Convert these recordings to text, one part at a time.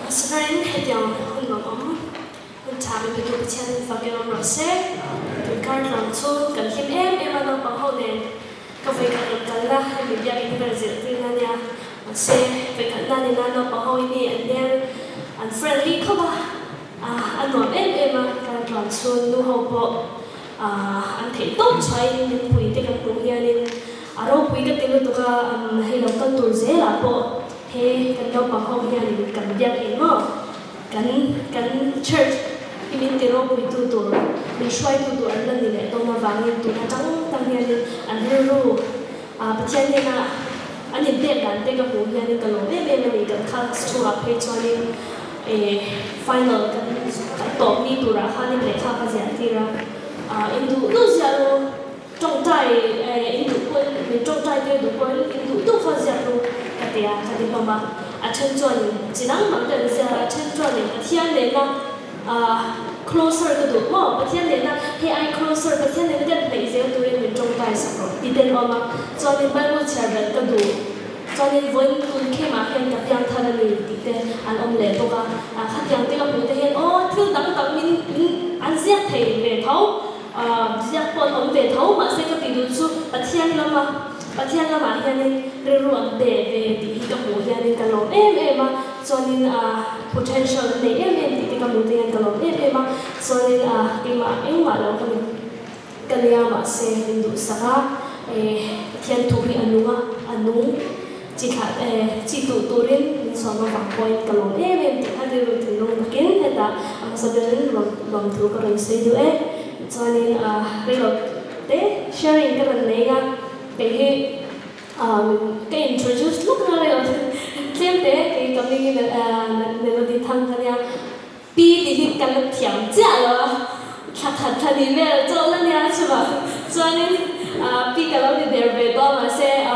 Sekarang hediah untuk Tapi begitu kecil bagian rasa, kan langsung kan him mana pahone, kafe kan kalah media ini kan jadi nanya, masih bekan nanya pahone ini unfriendly kau bah, anu kan langsung nu hobo, ante top cai ni pui tekan punya ni, aro pui kat tilu tu kan hilang kan tu zela po, kan pahone ni kan dia ini kan church. Ini teror itu tu, mensuai tu anda ni le, tu nak bangun tu nak jangan tanya anda ru, percaya ni nak, anda dekat punya ni kalau ni kan khas tu apa ni, final kan top ni tu lah, kan ni mereka kerja tira, itu tu siapa trong tay, itu pun trong tay tu pun itu tu kerja tu, kata mama, acan jual, jenang mana kerja acan jual ni, percaya ni nak. Closer ke tu, pasien ni nak AI closer, pasien ni dia belajar tu yang menjong tay sebab, tidak orang, jadi Bible cerita ke tu, jadi voin kun kema yang yang thara ni, tidak, an le tu kan, kat yang tiga puluh tahun, tu dang min anziak thay le thau, ziak pun le thau, masih ke tidur tu, pasien lama yang ni reruang de di kamu yang ni kalau jadi potential ni di kamu yang kalau jadi kima malam kan yang masih hindu sah tiang turi anu citu turin sama bangkoi kalau ada rutin mungkin ada sebenarnya belum tu kalau saya tu jadi sharing kan nega Tapi kayak introduce lu kenal ya, siapa kayak kami ni melodi tangkanya, pi di kalau tiang jala, kata ni mel jalan ya coba, soalnya pi kalau di derbe doa masih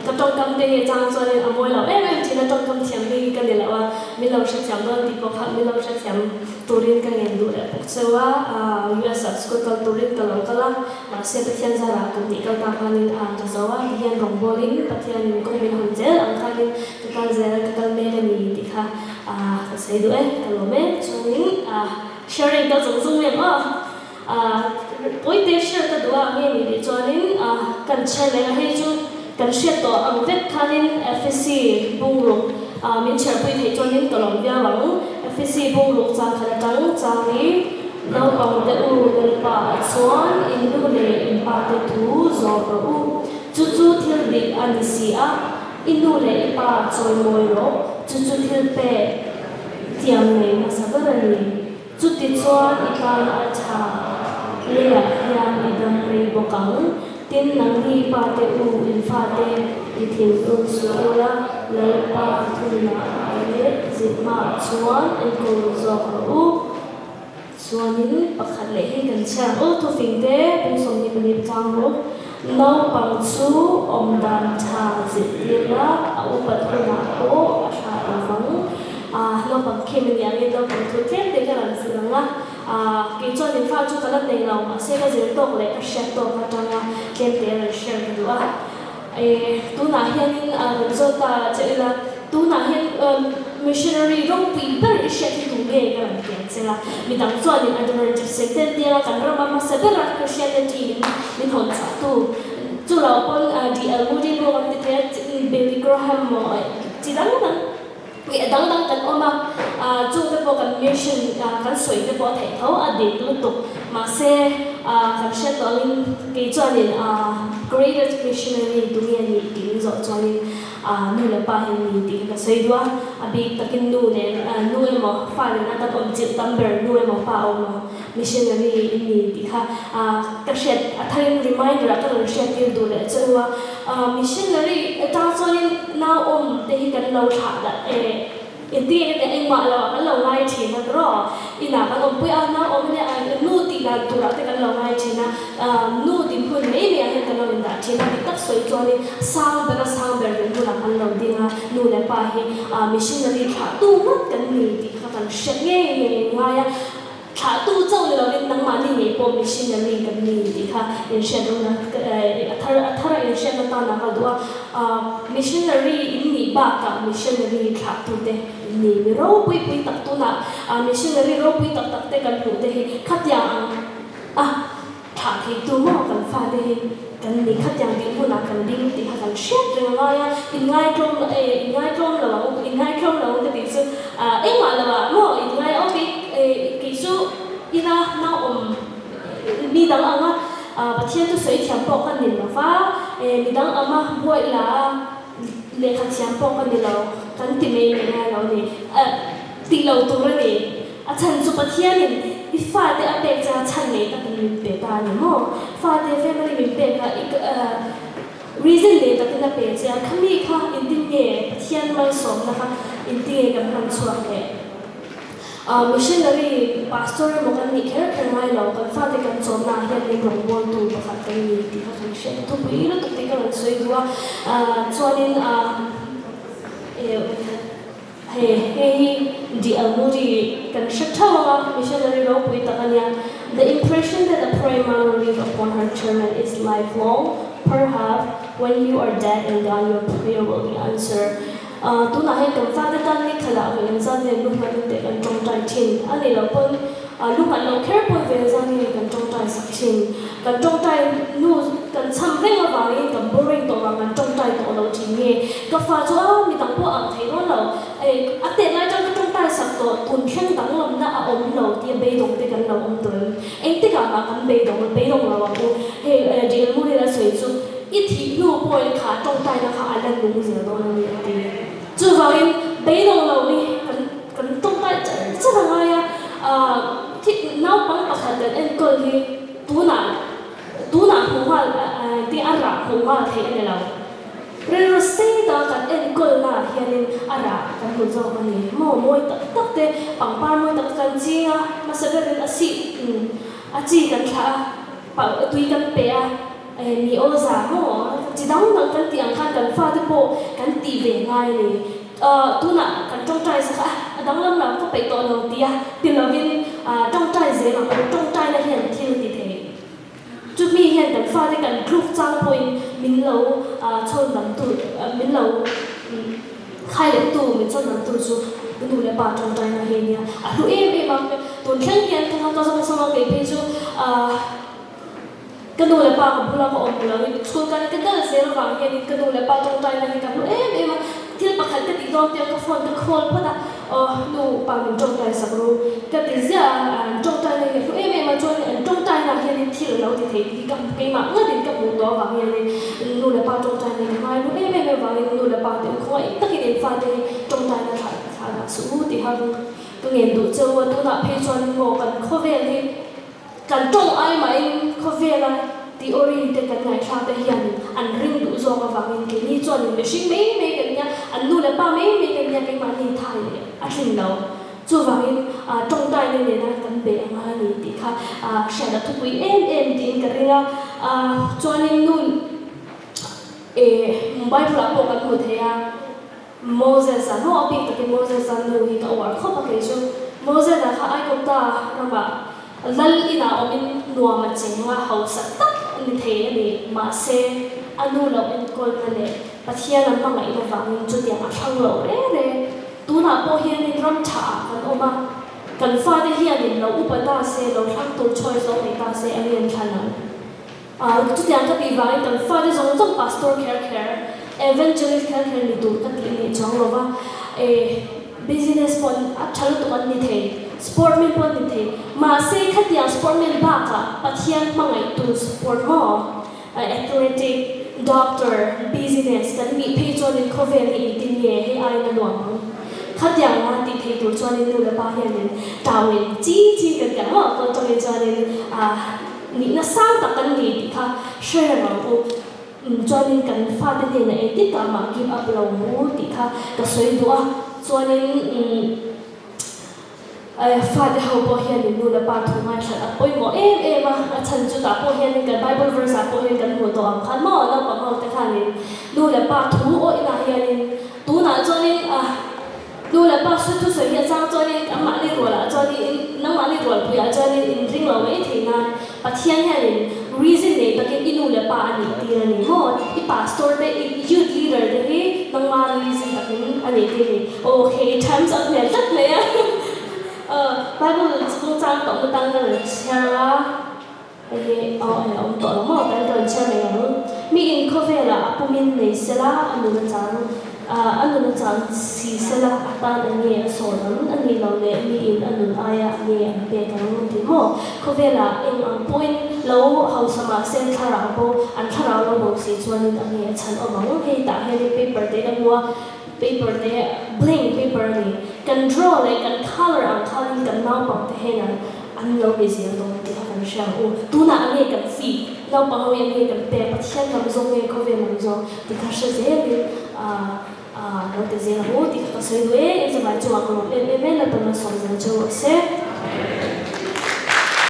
katong kam deh jangan soalnya amoy lah, cina katong kam tiang ni kan dia lah, milau setiap doa di pokok milau setiap turin kan yang dulu, sewa US school kalau turin kalau masih petian zara tu ni kalau tahanin kazawa dia rombolin petian kombin hunjel angkanin kita zara kita merah ni dikha saya tu kalau so ni sharing tu langsung boy te share tu dua ni joinin kan share lagi tu kan share tu angkat kanin FSC bungruk min share boy te joinin kalau dia bang FSC bungruk cakap cari Nau pang deu lempa suan indu le impa tu zoro cucu til dik anisia indu le impa coy moiro cucu til pe tiang le masabarani cuti suan ikan acha lea yang idam re bokang tin nang hi pa u infa te itin suara lempa tuna ale zitma suan ingko zoro Suami pakat lehi kencang. Tu fingde pungsong ni beli tangguh. Nau pangsu dan cha zitila ubat kunako asal abang. Nau pangkem ni ani nau pangtu kem dengan langsung lah. Kita ni faju kalau nenau masih kerja tok le share tok katanya kem dia share kedua. Tu nahian zota cila tu nahian missionary rong people share tu le kan cila. Mitang tuan ni ada orang sector dia kan orang masa berat Christianity ni thon satu. Tu lau pun di Moody pun kita Billy Graham mo cidang kan. Dang kan oma tu kita pun mission kan soi kita pun tahu ada tu masih kan share tu ni kita ni greatest missionary dunia ni di Zorin nula pahin ni di kasi dua abi takin nune mo file na tapon September nune mo pa mo missionary ni di ha kasi atharin reminder atharin share dir dole so missionary tasoin na tehi kan lau thada Inti ni ang maalaw kan lau ngai china ro ina kan pui na ne nu ti la tura te kan lau ngai china nu di phun me me han kan lau inda china bi tak soi choni sang ber nu la kan lau dinga nu le pa hi missionary tha tu mat kan ni ti kan shet nge ngai thả tu châu ni lo nang ma ni po missionary kan ni ti kha in shadow na thara in shadow na ta na ka dua missionary in ni ba ka missionary thak tu te ni mi ro pui pui tak tu na missionary ro pui tak tak te kan pu te hi khatyang thak hi tu mo kan fa te hi kan ni khatyang ding hu na kan ding ti ha kan shet ring la ya in ngai trom la in ngai trom la ka ti su ma la mo in ngai o bi ki su ina na mi dang anga pathian tu soi thiam pok kan nin la fa mi dang ama boi la le kha thiam pok kan ni lo kan ti me me lo ni ti lo tu ra ni chan chu pathian ni i fa te a pe cha chan ne ta kan pe ta ni mo fa te family min pe ka reason le ta na pe cha khami kha in tin nge pathian mai som na kha in ti nge kan han chuak le missionary pastor mo kan ni kher kher mai lo kan fa te kan chom na hian ni rong bol tu pakhat kan ni ti kha kan she tu pui na tu te kan soi duwa chuanin di almuri kan shathawa missionary ro pui takania the impression that the prayer will leave upon her children is lifelong. Perhaps when you are dead and gone, your prayer will be answered. Tu na hai kan fa de tan ni khala kan zan ne lu ma te kan tong tai thin ani lo pon lu kan lo kher pon ve zan ni kan tong tai sak thin kan tong tai nu kan cham reng wa ni kan boring to wa kan tong tai to lo thin ni ka fa cho mi tang po ang thai ro lo a te lai chang tong tai sak to tun khen dang lom na a om lo ti be dong te kan lo om tu te ka ma kan be dong lo wa ko di mu ni la soi chu i thi nu poi kha tong tai na kha alan lung zia do na ni ti chu vào in bấy lâu lâu đi cần tung tay chắc là ngay thì nấu bằng bạc hạt em coi đi tú nà hùng hoa đi ăn rạ hùng hoa thế này lâu rồi xây đó cần em coi là hiện lên ăn rạ cần hùng dầu mà này môi tắc thế bằng ba môi tắc cần chi mà sẽ được lên chi cần thà bảo tùy cần bẻ mi ô giả mò chỉ đóng bằng cần tiếng khăn cần pha thế bộ cần tì về ngay này tu na cần trong trai sẽ đóng lâm nào có phải tội đầu tiên tiền là viên trong trai dễ mà trong trai là hiện thiên thì thế chút mi hiện cần pha thì cần group trang bồi mình lâu chôn nắm tụ mình lâu khai được tụ mình chôn nắm tụ chú cái đủ là bà trong trai là hiện nha lúc em mà tuần khen hiện thì nó có xong cái page chú cái đồ là bà của bula của ông là school cái đó là zero vàng hiện cái đồ là bà trong trai là hiện cả lúc em màที่ประคันก็ติดรองเตียงก็ฟอนก็คอนเพราะว่าดูปางจงใจสักรู้ก็ติดเสียจงใจเลยคือมาจนจงใจนะเฮียนี่ที่เราติดที่กับเกมเมื่อเดือนกับบุญตัวบางเฮียนี่ดูแลปางจงใจเลยทำไมรู้ไม่บางเฮียดูแลปางเตียงเขาตะกี้เดินฟ้าเตียงจงใจนะถ่ายสู้ที่เขาก็เงินดูเจ้าว่าตัวน่ะเพจวันงอกันเขาเวนี่กันจงไอ้ไหมเขาเวนะที่อริเตกันไงชาติเฮียนอันริงดูโซกับฟังเงินกินนี่จวนไม่ชิไม่กันเนี่ยอันนู้นเลยป้าไม่กันเนี่ยกันมานี่ไทยเลยอันนี้เราจู่ฟังเงินจงใจเนี่ยนะกันเบะมานี่ที่ค่ะเชื่อได้ทุกวีดิ้งกันเรื่องจวนนี้นู้นไม่พลาดพวกกันหมดเลยโมเสสอ่ะโน้ตปีตะกี้โมเสสนู้นที่เขาว่าเขาบอกเลยชูโมเสสนะคะไอ้คนตาเราแบบลัลอีน่าอมินนัวมันเจ๋งว่าเขาสัตย์นี่เทนี่มาเซอันนู้นเราเป็นคนนั่นแหละประเทศนั้นบางไงเราฟังจุดเดียวมาทั้งเราเลยตัวน่ะพอเฮียนี่รำฉากันออกมากันฟ้าที่เฮียนี่เราอุปตาเซเราทั้งตัวช่วยเราในตาเซอันนี้ขนาดจุดเดียวก็ดีว่ากันฟ้าที่ต้องพาสตอร์แคร์evangelistแคร์นี่ตัวกันที่นี่จังเราว่าbusiness ปนอัจฉริยะตัวนี้เทsportman pun ni masih kat yang sportman baka patian mangai tu sport mo athletic doctor business kan mi page ni cover ni tin ye he ai na luang kat yang ma ti thei tu chuan ni lu la ba hian ni tawin chi kan mo ko to ni chuan ni na sang ta kan ni ti kha share ma ko chuan ni kan fa te ni na e ti ta ma give up lo mu ti kha ka soi du chuan niฟ้าที่เขาบอกเฮียนี่นู่นละปาทุ่งไม้ฉันอ่ะโอ้ยหมอมาฉันจุดตาบอกเฮียนี่กัน Bible verse บอกเฮียกันหัวตัวอ่ำคันหม้อแล้วบอกเขาแต่ขันนี่นู่นละปาทุ่งโอ้ยน่าเฮียนี่ตัวน่ะจอนี่นู่นละปาสุดทุกสิ่งอย่างจอนี่มานี่รัวละจอนี่นั่งมานี่รัวผู้ใหญ่จอนี่ริงเราไม่ถึงนานปะเทียนเฮียนี่ reason ne takin inule pa ani tira ni mo I pastor te youth leader te hi nang ma reason takin ani te ni okay times up ne tat le ya Bible chu chang tong tang na chara ai om to lo mo kan ton cha me mi in khovela apumin nei sela anu na chang si sela atan ani solam ani lo le mi in anu aya ni an pe kan ti mo khovela in ang point lo how sama sen thara bo an thara lo bo si chuan ani chan omang he ta he paper te kan wa paper te blank paper ni kan draw like kan color ang color kan naw pang te he na an lo reason dong ti kan sha tu na ani kan fi naw pang ho yang he kan pe pathian kam zong he khovela zo ti ka sha je nó tự nhiên là bố thì có xây đuế em sẽ phải cho con lên lên lên là tầm là sống dần cho sẽ